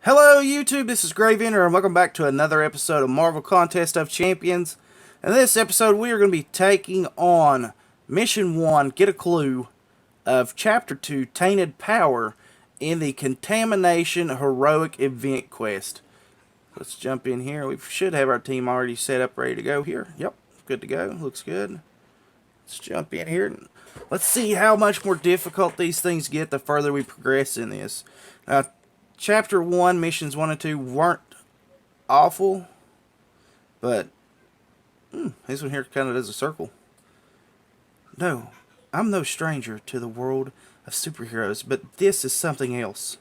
Hello YouTube, this is Gravender and welcome back to another episode of Marvel Contest of Champions. In this episode we are going to be taking on Mission 1, Get a Clue, of Chapter 2, Tainted Power, in the Contamination Heroic Event Quest. Let's jump in here. We should have our team already set up, ready to go here. Yep, good to go. Looks good. Let's jump in here. Let's see how much more difficult these things get the further we progress in this. Now, Chapter 1, Missions 1 and 2 weren't awful, but this one here kind of does a circle. No, I'm no stranger to the world of superheroes, but this is something else.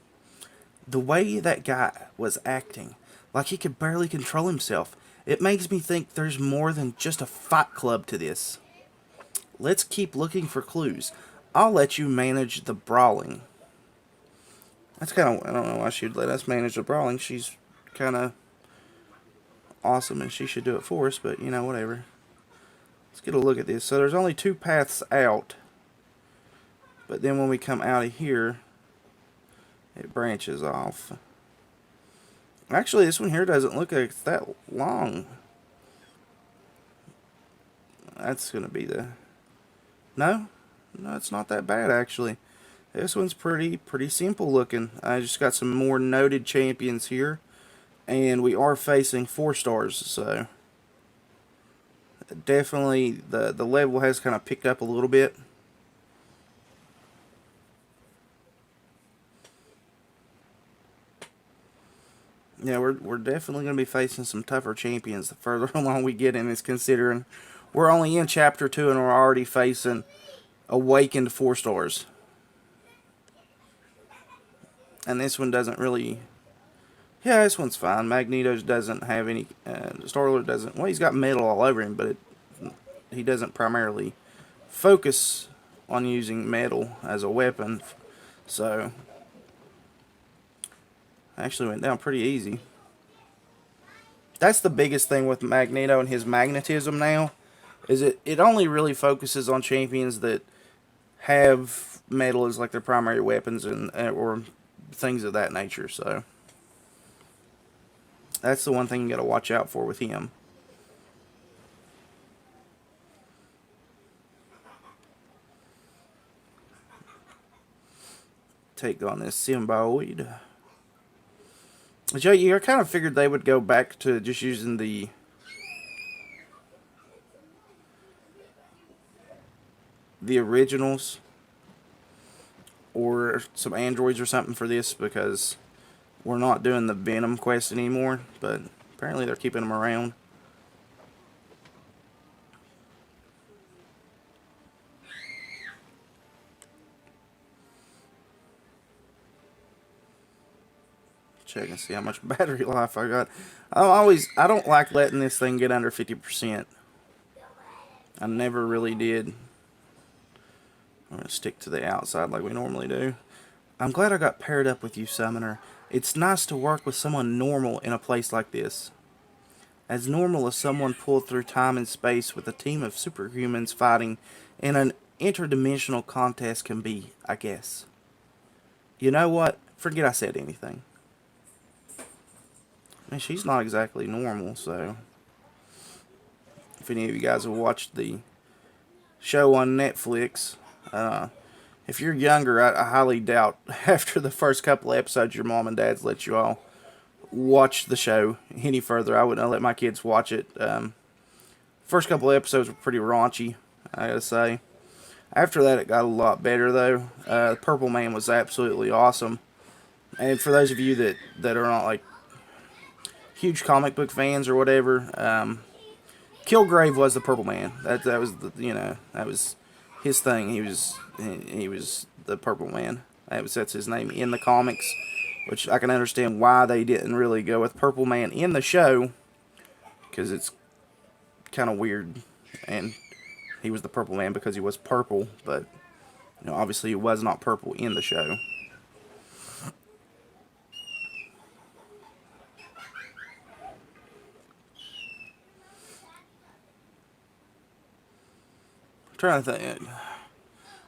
The way that guy was acting, like he could barely control himself, it makes me think there's more than just a fight club to this. Let's keep looking for clues. I'll let you manage the brawling. That's kind of, I don't know why she'd let us manage the brawling. She's kind of awesome and she should do it for us, but you know, whatever. Let's get a look at this. So there's only two paths out, but then when we come out of here, it branches off. Actually, this one here doesn't look like it's that long. That's going to be the... No, it's not that bad, actually. This one's pretty simple looking. I just got some more noted champions here. And we are facing 4 stars, so... Definitely, the level has kind of picked up a little bit. Yeah, we're definitely going to be facing some tougher champions the further along we get in this, considering we're only in Chapter 2 and we're already facing awakened 4 stars. And this one doesn't really... Yeah, this one's fine. Magneto's doesn't have any... Star-Lord doesn't... Well, he's got metal all over him, but he doesn't primarily focus on using metal as a weapon. So... Actually went down pretty easy. That's the biggest thing with Magneto and his magnetism now. Is it only really focuses on champions that have metal as like their primary weapons and or things of that nature. So that's the one thing you got to watch out for with him. Take on this Symbiote. I kind of figured they would go back to just using the originals or some androids or something for this, because we're not doing the Venom quest anymore, but apparently they're keeping them around. Check and see how much battery life I got. I don't like letting this thing get under 50%. I never really did. I'm going to stick to the outside like we normally do. I'm glad I got paired up with you, Summoner. It's nice to work with someone normal in a place like this. As normal as someone pulled through time and space with a team of superhumans fighting in an interdimensional contest can be, I guess. You know what? Forget I said anything. I mean, she's not exactly normal, so... If any of you guys have watched the show on Netflix... if you're younger, I highly doubt after the first couple of episodes your mom and dad's let you all watch the show any further. I wouldn't let my kids watch it. First couple of episodes were pretty raunchy, I gotta say. After that, it got a lot better, though. Purple Man was absolutely awesome. And for those of you that are not, like, huge comic book fans or whatever, Kilgrave was the Purple Man. That was the, that was his thing. He was the Purple Man. That's his name in the comics, which I can understand why they didn't really go with Purple Man in the show, because it's kind of weird. And he was the Purple Man because he was purple, but obviously he was not purple in the show. I'm trying to think.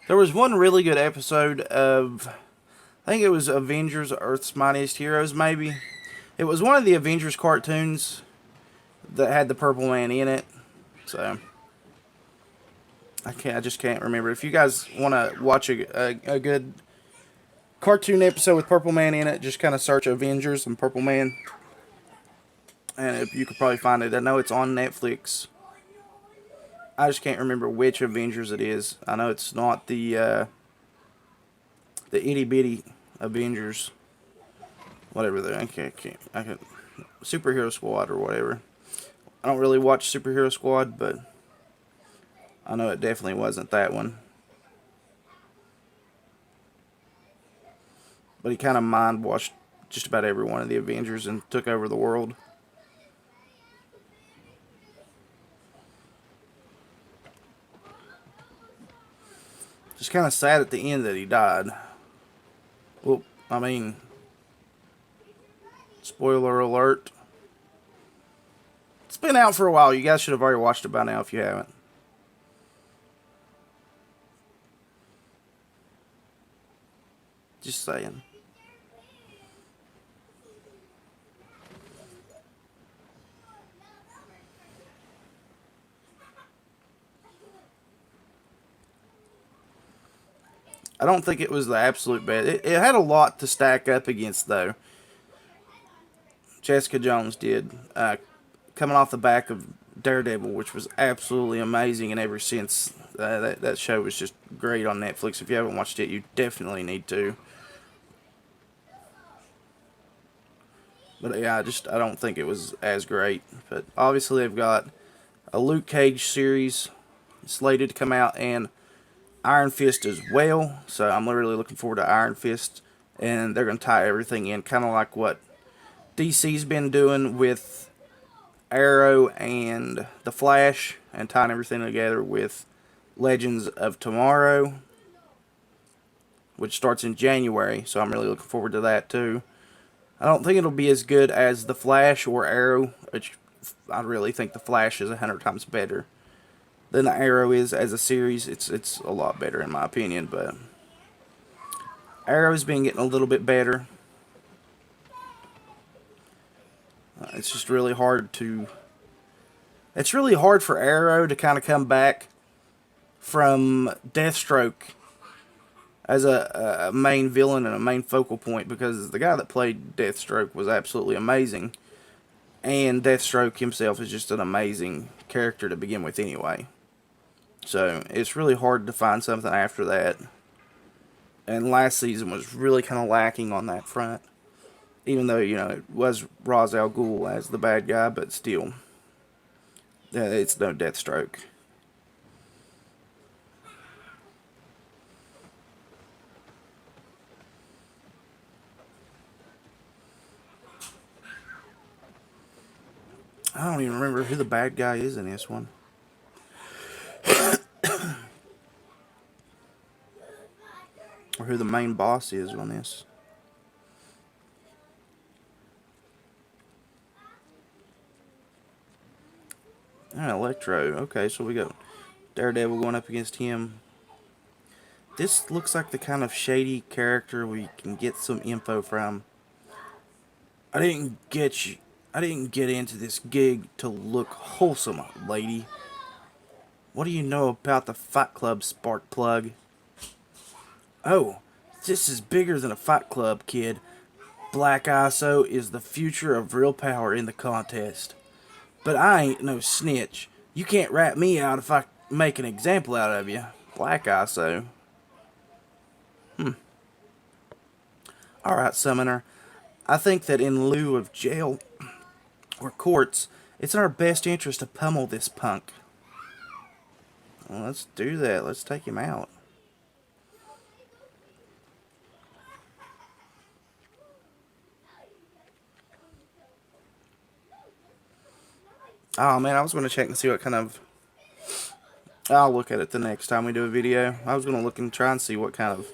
There was one really good episode of I think it was Avengers Earth's Mightiest Heroes, maybe. It was one of the Avengers cartoons that had the Purple Man in it. So I just can't remember. If you guys want to watch a good cartoon episode with Purple Man in it, just kind of search Avengers and Purple Man, and you could probably find it. I know it's on Netflix. I just can't remember which Avengers it is. I know it's not the itty bitty Avengers, whatever they I can Superhero Squad or whatever. I don't really watch Superhero Squad, but I know it definitely wasn't that one. But he kind of mind washed just about every one of the Avengers and took over the world. Just kind of sad at the end that he died. Well, I mean, spoiler alert. It's been out for a while. You guys should have already watched it by now if you haven't. Just saying. I don't think it was the absolute best. It had a lot to stack up against, though. Jessica Jones did. Coming off the back of Daredevil, which was absolutely amazing in every sense. That show was just great on Netflix. If you haven't watched it, you definitely need to. But yeah, I don't think it was as great. But obviously they've got a Luke Cage series slated to come out, and Iron Fist as well. So I'm really looking forward to Iron Fist, and they're going to tie everything in, kind of like what DC's been doing with Arrow and The Flash, and tying everything together with Legends of Tomorrow, which starts in January. So I'm really looking forward to that too. I don't think it'll be as good as The Flash or Arrow, which I really think The Flash is 100 times better than the Arrow is as a series. It's a lot better in my opinion, but Arrow's been getting a little bit better. It's just really hard to... It's really hard for Arrow to kind of come back from Deathstroke as a main villain and a main focal point, because the guy that played Deathstroke was absolutely amazing. And Deathstroke himself is just an amazing character to begin with anyway. So it's really hard to find something after that. And last season was really kind of lacking on that front. Even though, it was Ra's al Ghul as the bad guy, but still, it's no Deathstroke. I don't even remember who the bad guy is in this one. Or who the main boss is on this. Electro. Okay, so we got Daredevil going up against him. This looks like the kind of shady character we can get some info from. I didn't get into this gig to look wholesome, lady. What do you know about the Fight Club, spark plug? Oh, this is bigger than a Fight Club, kid. Black ISO is the future of real power in the contest. But I ain't no snitch. You can't rat me out if I make an example out of you. Black ISO. Alright, Summoner. I think that in lieu of jail or courts, it's in our best interest to pummel this punk. Well, let's do that. Let's take him out. Oh man, I was going to check and see what kind of... I'll look at it the next time we do a video. I was going to look and try and see what kind of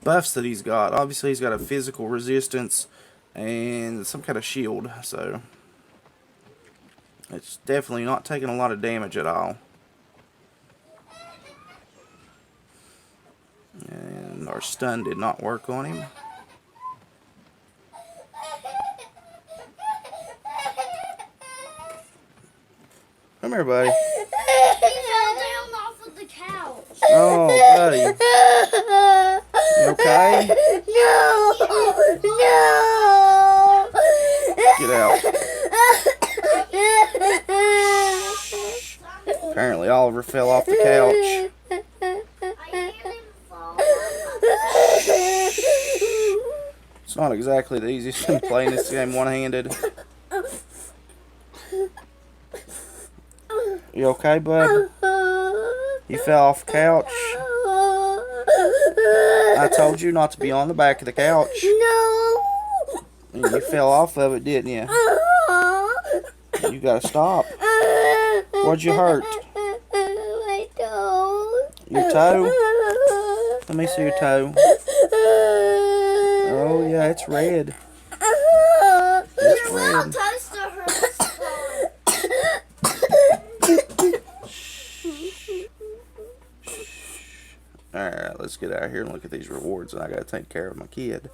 buffs that he's got. Obviously he's got a physical resistance and some kind of shield, so it's definitely not taking a lot of damage at all. And our stun did not work on him. Come here, buddy. He fell down off of the couch. Oh, buddy. You okay? No. Get out. Apparently Oliver fell off the couch. It's not exactly the easiest thing playing this game one-handed. You okay, bud? You fell off the couch. I told you not to be on the back of the couch. No. And you fell off of it, didn't you? You gotta stop. What'd you hurt? My toe. Your toe? Let me see your toe. Oh, yeah, it's red. It's red. Toaster hurts. Alright, let's get out of here and look at these rewards, and I gotta take care of my kid.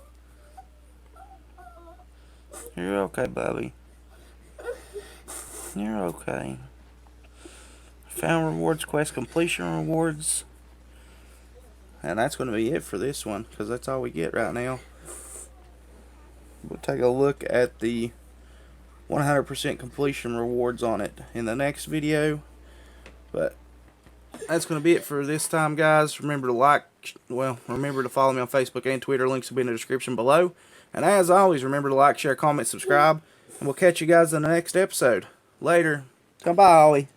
You're okay, Bubby. You're okay. Found rewards, quest completion rewards. And that's going to be it for this one, because that's all we get right now. We'll take a look at the 100% completion rewards on it in the next video. But that's going to be it for this time, guys. Remember to remember to follow me on Facebook and Twitter. Links will be in the description below. And as always, remember to like, share, comment, subscribe. And we'll catch you guys in the next episode. Later. Come by, Ollie.